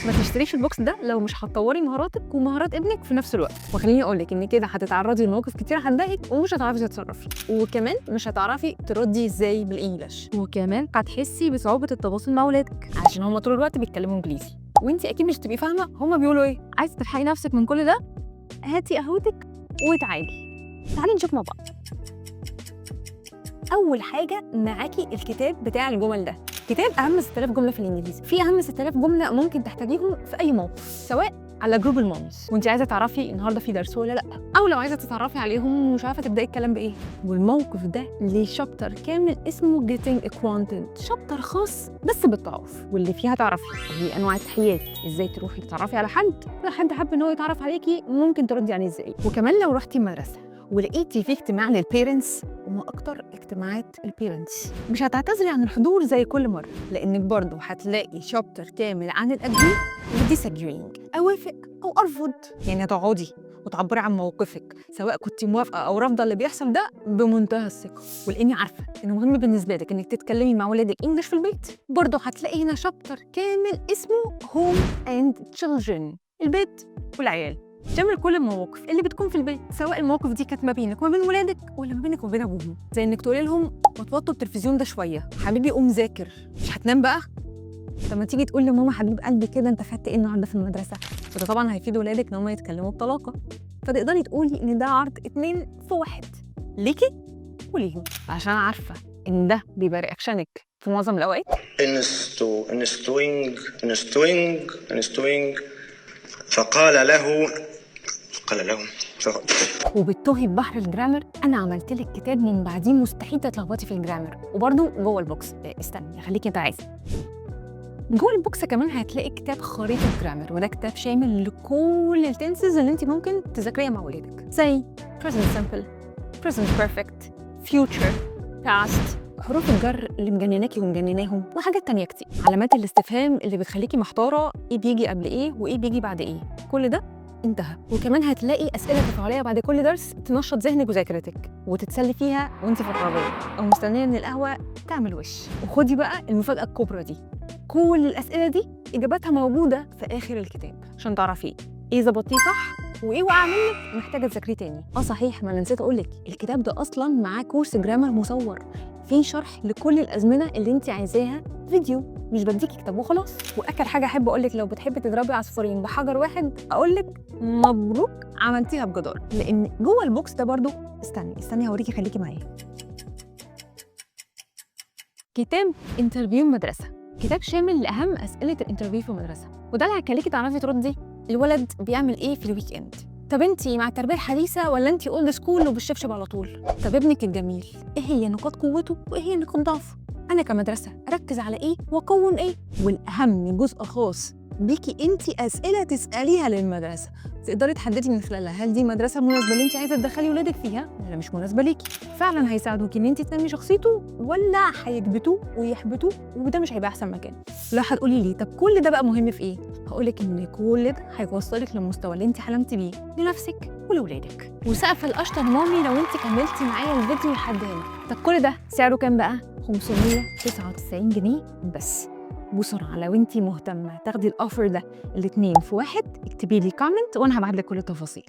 ما تشتريش البوكس ده لو مش هتطوري مهاراتك ومهارات ابنك في نفس الوقت. وخليني اقول لك ان كده هتتعرضي لمواقف كتير هتضايقك ومش هتعرفي تتصرفي، وكمان مش هتعرفي تردي ازاي بالانجلش، وكمان هتحسي بصعوبه التواصل مع اولادك عشان هم طول الوقت بيتكلموا انجليزي وانت اكيد مش تبقي فاهمه هم بيقولوا ايه. عايزه تلحقي نفسك من كل ده؟ هاتي قهوتك وتعالي نشوف مع بعض. اول حاجه معاكي الكتاب بتاع الجمل ده. كتاب اهم 6000 جمله في الانجليزي، في اهم 6000 جمله ممكن تحتاجيهم في اي موقف، سواء على جروب المامز وانت عايزه تعرفي النهارده في درس ولا لا، او لو عايزه تتعرفي عليهم ومش عارفه تبداي الكلام بايه. والموقف ده ليه شابتر كامل اسمه Getting Acquainted، شابتر خاص بس بالتعارف، واللي فيها تعرفي ايه انواع التحيات، ازاي تروحي تتعرفي على حد، لو حد حب ان هو يتعرف عليكي ممكن تردي عليه ازاي. وكمان لو رحتي المدرسه ولقيتي في اجتماع للبيرنتس، وما اكتر اجتماعات البيرنتس، مش هتعتذري عن الحضور زي كل مره، لانك برضه هتلاقي شابتر كامل عن الاجري والديساجرينج، اوافق او ارفض. يعني هتقعدي وتعبري عن موقفك سواء كنت موافقه او رافضه اللي بيحصل ده بمنتهى الثقه. ولاني عارفه انه مهم بالنسبه لك انك تتكلمي مع ولادك انجلش في البيت، برضه هتلاقي هنا شابتر كامل اسمه هوم اند تشيلدرن، البيت والعيال، شامل كل المواقف اللي بتكون في البيت، سواء المواقف دي كانت ما بينك وما بين ولادك ولا ما بينك وبين ابوهم، زي انك تقولي لهم ما توطوا التلفزيون ده شويه، حبيبي قوم ذاكر، مش هتنام بقى؟ طب ما تيجي تقول لماما حبيب قلبي كده انت خدت ايه النهارده في المدرسه؟ وده طبعا هيفيد ولادك ان هم يتكلموا بطلاقه. فتقدري تقولي ان ده عرض 2 في 1 ليكي وليهم، عشان عارفه ان ده بيبقى رياكشنك في معظم الاوقات. انستوينج فقال له وبتوهي ببحر الجرامر. انا عملت لك كتاب من بعديه مستحيل تتلخبطي في الجرامر، وبرده جوه البوكس استني خليكي انت عايزه. جوه البوكس كمان هتلاقي كتاب خريطه جرامر، وده كتاب شامل لكل التنسز اللي انت ممكن تذاكريها مع ولادك، زي present simple، present perfect، future، past، حروف الجر اللي مجنناكي ومجنناهم، وحاجات تانية كتير، علامات الاستفهام اللي بتخليكي محتاره ايه بيجي قبل ايه وايه بيجي بعد ايه، كل ده انتهى. وكمان هتلاقي اسئله تفاعليه بعد كل درس تنشط ذهنك وذاكرتك وتتسلي فيها وانت في العربيه او مستنيه ان القهوه تعمل وش. وخدي بقى المفاجاه الكبرى دي، كل الاسئله دي اجاباتها موجوده في اخر الكتاب عشان تعرفي ايه ظبطتيه صح وايه وقع منك محتاجه تذاكريه تاني. صحيح ما انا نسيت اقول لك، الكتاب ده اصلا معاه كورس جرامر مصور فيه شرح لكل الازمنه اللي انت عايزاها فيديو، مش بديكي كتاب وخلاص. واخر حاجه احب اقول لك، لو بتحبي تضربي عصفورين بحجر واحد، اقول لك مبروك عملتيها بجدارة، لان جوه البوكس ده برضو استني هوريكي خليكي معايا. كتاب انترفيو مدرسه، كتاب شامل لاهم اسئله الانترفيو في المدرسه، وده اللي هيخليكي تعرفي تردي الولد بيعمل ايه في الويك اند. طب انتي مع التربيه الحديثه ولا انتي اولد سكول وبالشبشب على طول؟ طب ابنك الجميل ايه هي نقاط قوته وايه هي نقاط ضعفه؟ انا كمدرسه اركز على ايه واكون ايه؟ والاهم جزء خاص بيكي انتي، اسئله تساليها للمدرسه تقدري تحددي من خلالها هل دي مدرسه مناسبه اللي انت عايزه تدخلي ولادك فيها ولا مش مناسبه ليكي. فعلا هيساعدوكي ان انت تنمي شخصيته ولا هيكبتوه ويحبطوه، وده مش هيبقى احسن مكان. لا هتقولي لي طب كل ده بقى مهم في ايه؟ هقولك ان كل ده هيوصلك للمستوى اللي انت حلمتي بيه لنفسك ولولادك. وسقف القشطه مامي لو انت كملتي معايا الفيديو لحد هنا. طب كل ده سعره كام بقى؟ 599 جنيه بس. بسرعه لو انت مهتمه تاخدي الاوفر ده ال2 في 1، اكتبي لي كومنت وانا هبعت لك كل التفاصيل.